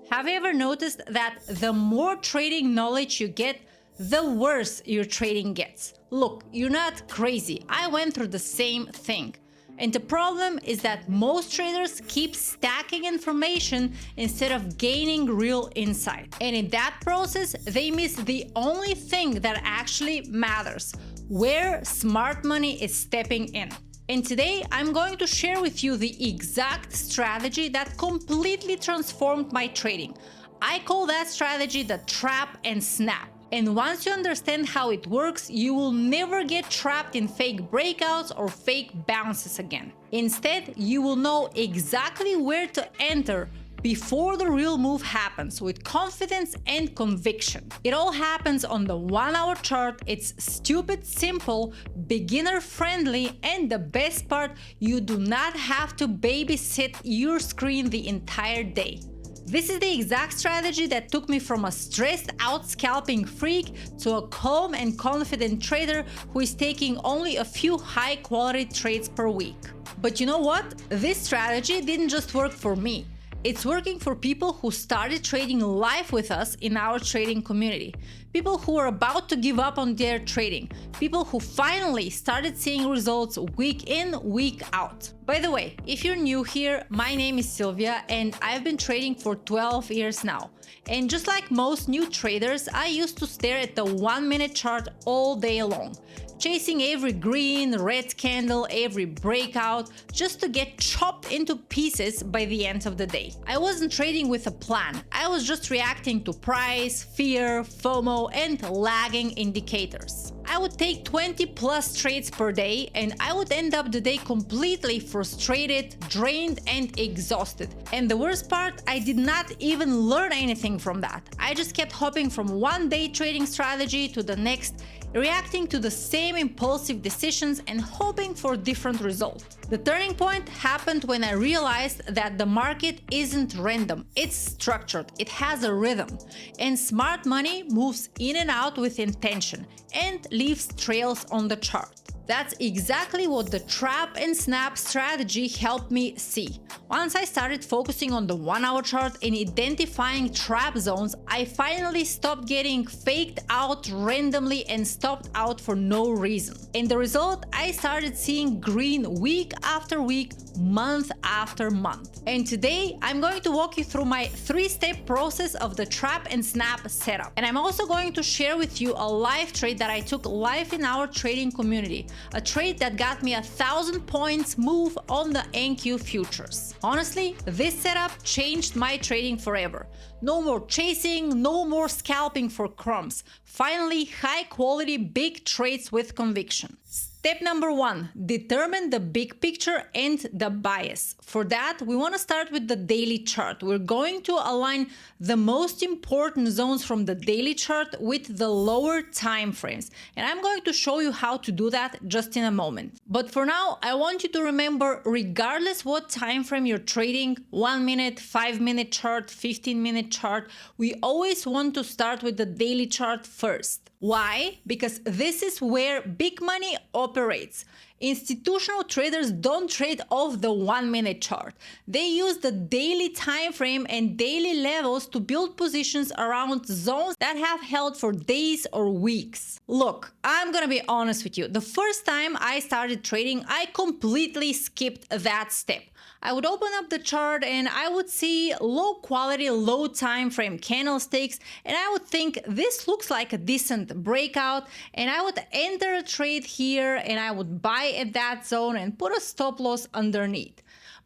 Have you ever noticed that the more trading knowledge you get, the worse your trading gets? Look, you're not crazy. I went through the same thing. And the problem is that most traders keep stacking information instead of gaining real insight. And in that process, they miss the only thing that actually matters, where smart money is stepping in. And today, I'm going to share with you the exact strategy that completely transformed my trading. I call that strategy the trap and snap. And once you understand how it works, you will never get trapped in fake breakouts or fake bounces again. Instead, you will know exactly where to enter before the real move happens with confidence and conviction. It all happens on the 1-hour chart. It's stupid simple, beginner friendly, and the best part, you do not have to babysit your screen the entire day. This is the exact strategy that took me from a stressed out scalping freak to a calm and confident trader who is taking only a few high quality trades per week. But you know what? This strategy didn't just work for me. It's working for people who started trading live with us in our trading community. People who are about to give up on their trading. People who finally started seeing results week in, week out. By the way, if you're new here, my name is Sylvia and I've been trading for 12 years now. And just like most new traders, I used to stare at the 1-minute chart all day long, chasing every green, red candle, every breakout, just to get chopped into pieces by the end of the day. I wasn't trading with a plan. I was just reacting to price, fear, FOMO, and lagging indicators. I would take 20 plus trades per day and I would end up the day completely frustrated, drained, and exhausted. And the worst part, I did not even learn anything from that. I just kept hopping from one day trading strategy to the next, reacting to the same impulsive decisions and hoping for different results. The turning point happened when I realized that the market isn't random, it's structured, it has a rhythm, and smart money moves in and out with intention and leaves trails on the chart. That's exactly what the trap and snap strategy helped me see. Once I started focusing on the 1-hour chart and identifying trap zones, I finally stopped getting faked out randomly and stopped out for no reason. And the result, I started seeing green week after week, month after month. And today, I'm going to walk you through my 3-step process of the trap and snap setup. And I'm also going to share with you a live trade that I took live in our trading community. A trade that got me 1,000 points move on the NQ futures. Honestly, this setup changed my trading forever. No more chasing, no more scalping for crumbs. Finally, high quality big trades with conviction. Step number 1, determine the big picture and the bias. For that, we want to start with the daily chart. We're going to align the most important zones from the daily chart with the lower time frames. And I'm going to show you how to do that just in a moment. But for now, I want you to remember, regardless what time frame you're trading, 1 minute, 5-minute chart, 15-minute chart, we always want to start with the daily chart first. Why? Because this is where big money operates. Institutional traders don't trade off the 1-minute chart. They use the daily time frame and daily levels to build positions around zones that have held for days or weeks. Look, I'm gonna be honest with you. The first time I started trading, I completely skipped that step. I would open up the chart and I would see low quality, low time frame candlesticks, and I would think this looks like a decent breakout, and I would enter a trade here and I would buy at that zone and put a stop loss underneath.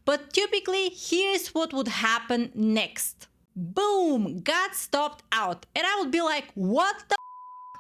But typically, here's what would happen next. Boom! Got stopped out, and I would be like, what the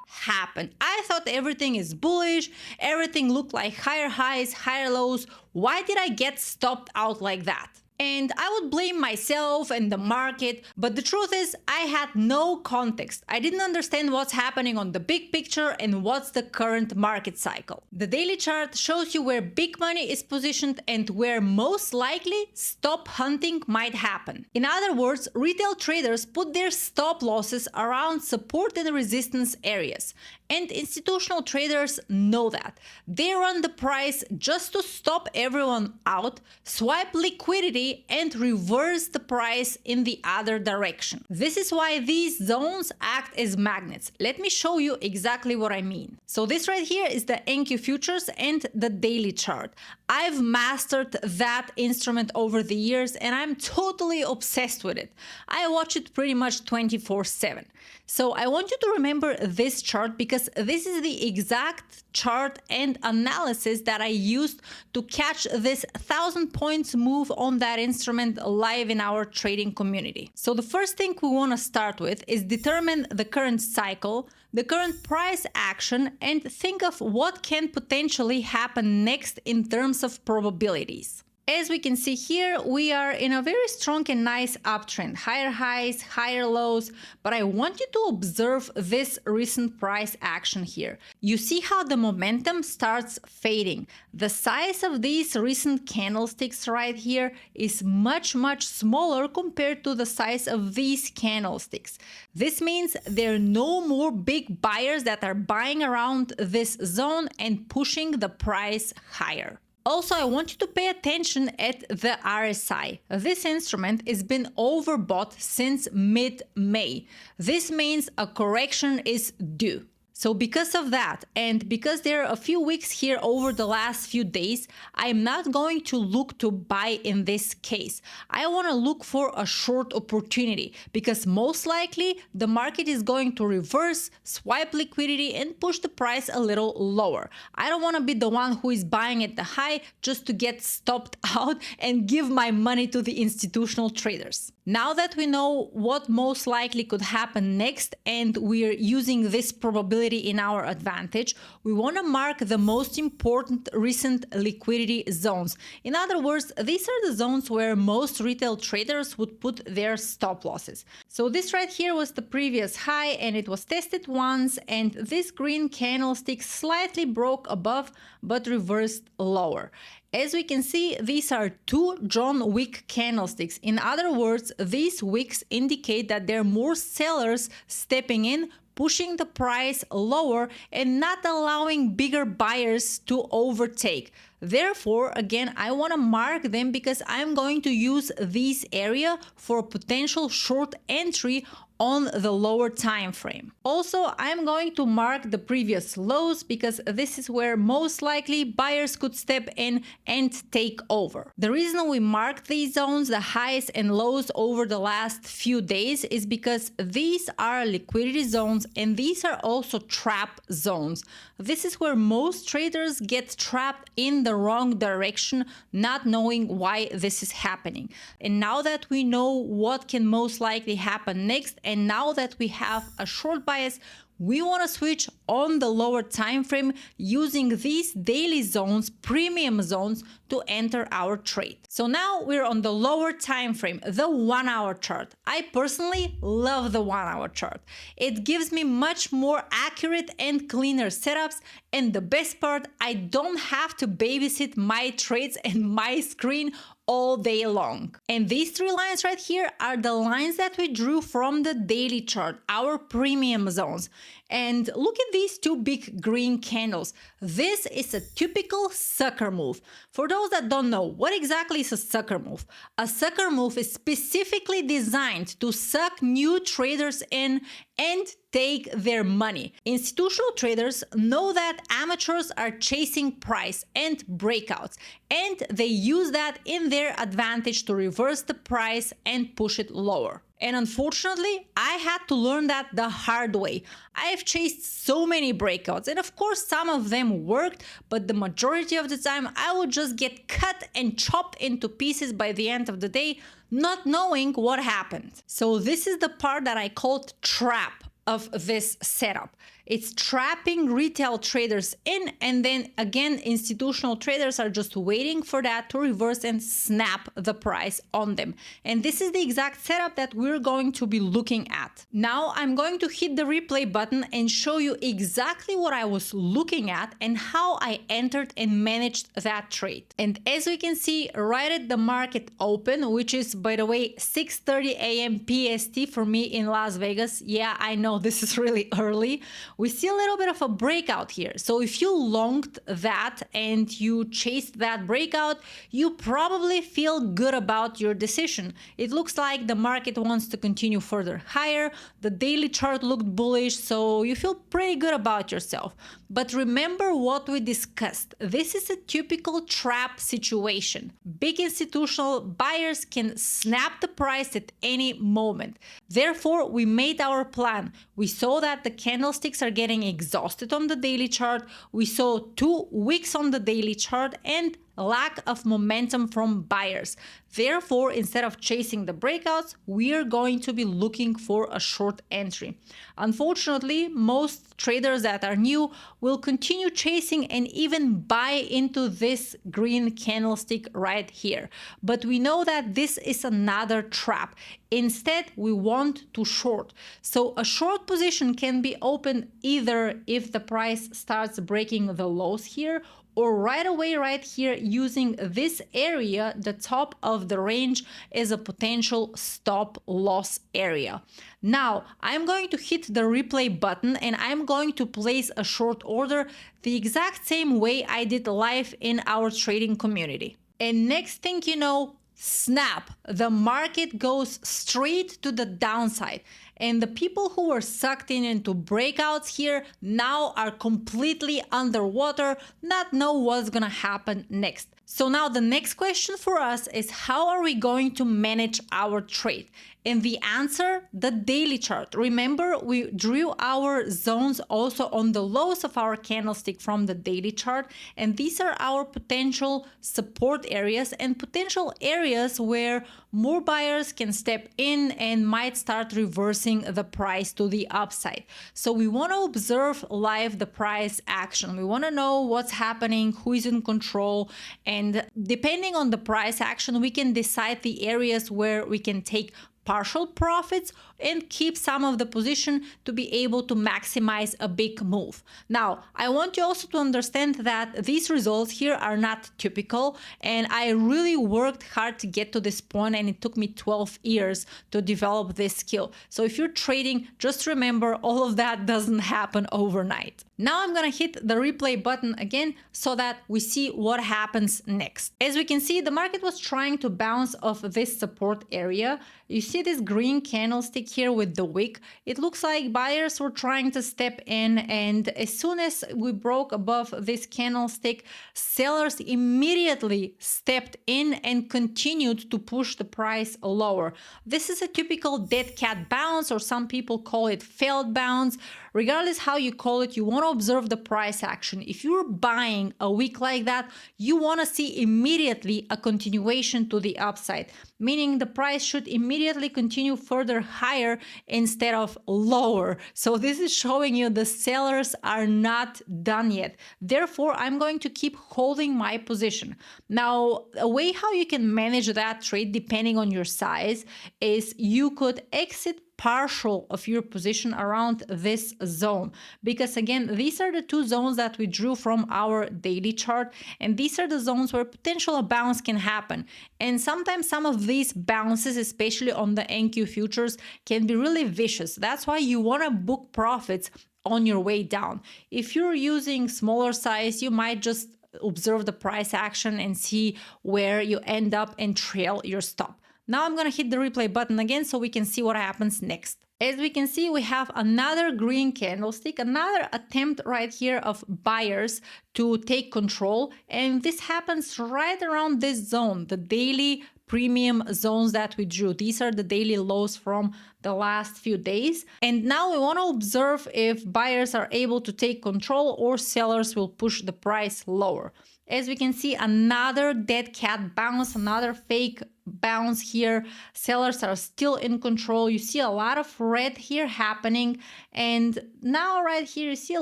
happened? I thought everything is bullish, everything looked like higher highs, higher lows. Why did I get stopped out like that? And I would blame myself and the market, but the truth is I had no context. I didn't understand what's happening on the big picture and what's the current market cycle. The daily chart shows you where big money is positioned and where most likely stop hunting might happen. In other words, retail traders put their stop losses around support and resistance areas. And institutional traders know that. They run the price just to stop everyone out, swipe liquidity, liquidity and reverse the price in the other direction. This is why these zones act as magnets. Let me show you exactly what I mean. So this right here is the NQ futures and the daily chart. I've mastered that instrument over the years and I'm totally obsessed with it. I watch it pretty much 24/7. So I want you to remember this chart because this is the exact chart and analysis that I used to catch this 1,000 points move on that instrument live in our trading community. So the first thing we want to start with is determine the current cycle, the current price action, and think of what can potentially happen next in terms of probabilities. As we can see here, we are in a very strong and nice uptrend, higher highs, higher lows, but I want you to observe this recent price action here. You see how the momentum starts fading. The size of these recent candlesticks right here is much smaller compared to the size of these candlesticks. This means there are no more big buyers that are buying around this zone and pushing the price higher. Also, I want you to pay attention at the RSI. This instrument has been overbought since mid-May. This means a correction is due. So because of that, and because there are a few weeks here over the last few days, I'm not going to look to buy in this case. I want to look for a short opportunity because most likely the market is going to reverse, swipe liquidity, and push the price a little lower. I don't want to be the one who is buying at the high just to get stopped out and give my money to the institutional traders. Now that we know what most likely could happen next and we're using this probability in our advantage, we want to mark the most important recent liquidity zones. In other words, these are the zones where most retail traders would put their stop losses. So this right here was the previous high and it was tested once, and this green candlestick slightly broke above but reversed lower. As we can see, these are two John Wick candlesticks. In other words, these wicks indicate that there are more sellers stepping in, pushing the price lower and not allowing bigger buyers to overtake. Therefore, again, I want to mark them because I'm going to use this area for a potential short entry on the lower time frame. Also, I'm going to mark the previous lows because this is where most likely buyers could step in and take over. The reason we mark these zones, the highs and lows over the last few days, is because these are liquidity zones and these are also trap zones. This is where most traders get trapped in the wrong direction, not knowing why this is happening. And now that we know what can most likely happen next, and now that we have a short bias, we want to switch on the lower time frame using these daily zones, premium zones, to enter our trade. So now we're on the lower time frame, the 1 hour chart. I personally love the 1 hour chart. It gives me much more accurate and cleaner setups, and the best part, I don't have to babysit my trades and my screen all day long. And these three lines right here are the lines that we drew from the daily chart, our premium zones. And look at these two big green candles. This is a typical sucker move. For those that don't know, what exactly is a sucker move? A sucker move is specifically designed to suck new traders in and take their money. Institutional traders know that amateurs are chasing price and breakouts, and they use that in their advantage to reverse the price and push it lower. And unfortunately, I had to learn that the hard way. I've chased so many breakouts, and of course some of them worked, but the majority of the time I would just get cut and chopped into pieces by the end of the day, not knowing what happened. So this is the part that I called trap of this setup. It's trapping retail traders in, and then again, institutional traders are just waiting for that to reverse and snap the price on them. And this is the exact setup that we're going to be looking at. Now I'm going to hit the replay button and show you exactly what I was looking at and how I entered and managed that trade. And as we can see right at the market open, which is, by the way, 6:30 a.m. PST for me in Las Vegas. Yeah, I know this is really early. we see a little bit of a breakout here. So if you longed that and you chased that breakout, you probably feel good about your decision. It looks like the market wants to continue further higher. The daily chart looked bullish, so you feel pretty good about yourself. But remember what we discussed. This is a typical trap situation. Big institutional buyers can snap the price at any moment. Therefore, we made our plan. We saw that the candlesticks are getting exhausted on the daily chart. We saw 2 wicks on the daily chart and lack of momentum from buyers. Therefore, instead of chasing the breakouts, we are going to be looking for a short entry. Unfortunately, most traders that are new will continue chasing and even buy into this green candlestick right here. But we know that this is another trap. Instead, we want to short. So a short position can be opened either if the price starts breaking the lows here, or right away right here using this area, the top of the range, as a potential stop loss area. Now, I'm going to hit the replay button and I'm going to place a short order the exact same way I did live in our trading community. And next thing you know, snap, the market goes straight to the downside. And the people who were sucked in into breakouts here now are completely underwater, not know what's gonna happen next. So now the next question for us is, how are we going to manage our trade? And the answer, the daily chart. Remember, we drew our zones also on the lows of our candlestick from the daily chart. And these are our potential support areas and potential areas where more buyers can step in and might start reversing the price to the upside. So we want to observe live the price action. We want to know what's happening, who is in control. And depending on the price action, we can decide the areas where we can take partial profits and keep some of the position to be able to maximize a big move. Now, I want you also to understand that these results here are not typical, and I really worked hard to get to this point, and it took me 12 years to develop this skill. So if you're trading, just remember all of that doesn't happen overnight. Now I'm gonna hit the replay button again so that we see what happens next. As we can see, the market was trying to bounce off this support area. You see this green candlestick here with the wick. It looks like buyers were trying to step in, and as soon as we broke above this candlestick, sellers immediately stepped in and continued to push the price lower. This is a typical dead cat bounce, or some people call it failed bounce. Regardless how you call it, you want to observe the price action. If you're buying a wick like that, you want to see immediately a continuation to the upside, meaning the price should immediately continue further higher instead of lower. So this is showing you the sellers are not done yet. Therefore, I'm going to keep holding my position. Now, a way how you can manage that trade depending on your size is you could exit partial of your position around this zone, because again, these are the two zones that we drew from our daily chart, and these are the zones where potential bounce can happen. And sometimes some of these bounces, especially on the NQ futures, can be really vicious. That's why you want to book profits on your way down. If you're using smaller size, you might just observe the price action and see where you end up and trail your stop. Now I'm going to hit the replay button again so we can see what happens next. As we can see, we have another green candlestick, another attempt right here of buyers to take control. And this happens right around this zone, the daily premium zones that we drew. These are the daily lows from the last few days. And now we want to observe if buyers are able to take control or sellers will push the price lower. As we can see, another dead cat bounce, another fake bounce here. Sellers are still in control. You see a lot of red here happening. And now right here, you see a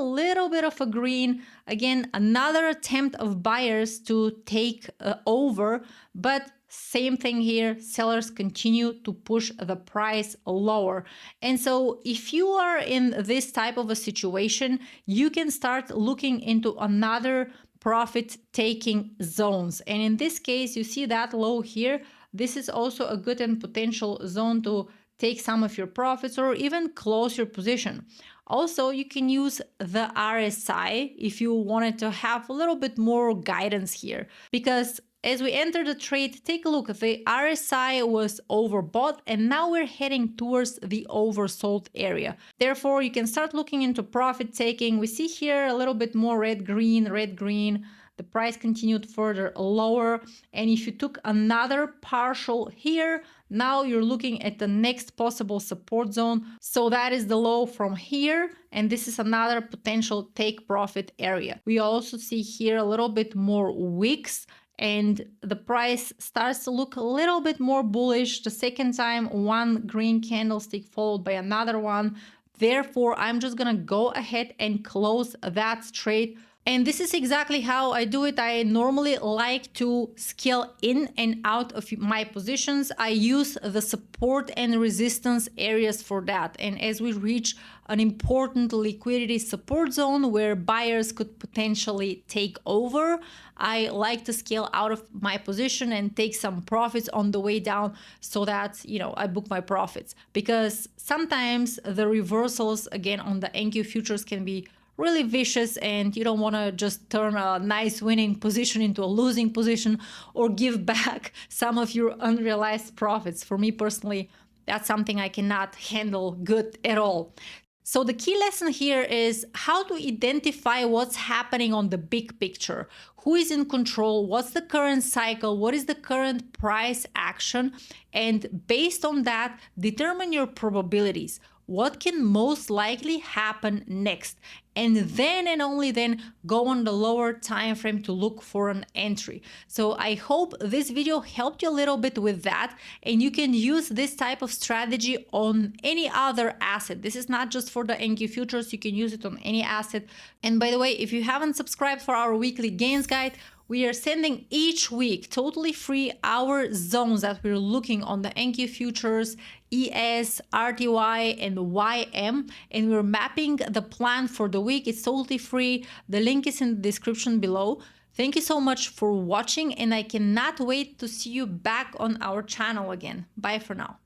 little bit of a green. Again, another attempt of buyers to take over, but same thing here, sellers continue to push the price lower. And so if you are in this type of a situation, you can start looking into another profit-taking zones. And in this case, you see that low here. This is also a good and potential zone to take some of your profits, or even close your position. Also, you can use the RSI if you wanted to have a little bit more guidance here, because as we enter the trade, take a look. The RSI was overbought and now we're heading towards the oversold area. Therefore, you can start looking into profit taking. We see here a little bit more red, green, red, green. The price continued further lower. And if you took another partial here, now you're looking at the next possible support zone. So that is the low from here. And this is another potential take profit area. We also see here a little bit more wicks, and the price starts to look a little bit more bullish. The second time, one green candlestick followed by another one. Therefore, I'm just gonna go ahead and close that trade. And this is exactly how I do it. I normally like to scale in and out of my positions. I use the support and resistance areas for that. And as we reach an important liquidity support zone where buyers could potentially take over, I like to scale out of my position and take some profits on the way down so that, I book my profits. Because sometimes the reversals, again, on the NQ futures can be really vicious, and you don't want to just turn a nice winning position into a losing position or give back some of your unrealized profits. For me personally, that's something I cannot handle good at all. So the key lesson here is how to identify what's happening on the big picture. Who is in control? What's the current cycle? What is the current price action? And based on that, determine your probabilities. What can most likely happen next? And then and only then go on the lower time frame to look for an entry. So I hope this video helped you a little bit with that, and you can use this type of strategy on any other asset. This is not just for the NQ futures, you can use it on any asset. And by the way, if you haven't subscribed for our weekly gains guide, we are sending each week totally free our zones that we're looking on the NQ futures, ES, RTY, and YM, and we're mapping the plan for the week. It's totally free. The link is in the description below. Thank you so much for watching, and I cannot wait to see you back on our channel again. Bye for now.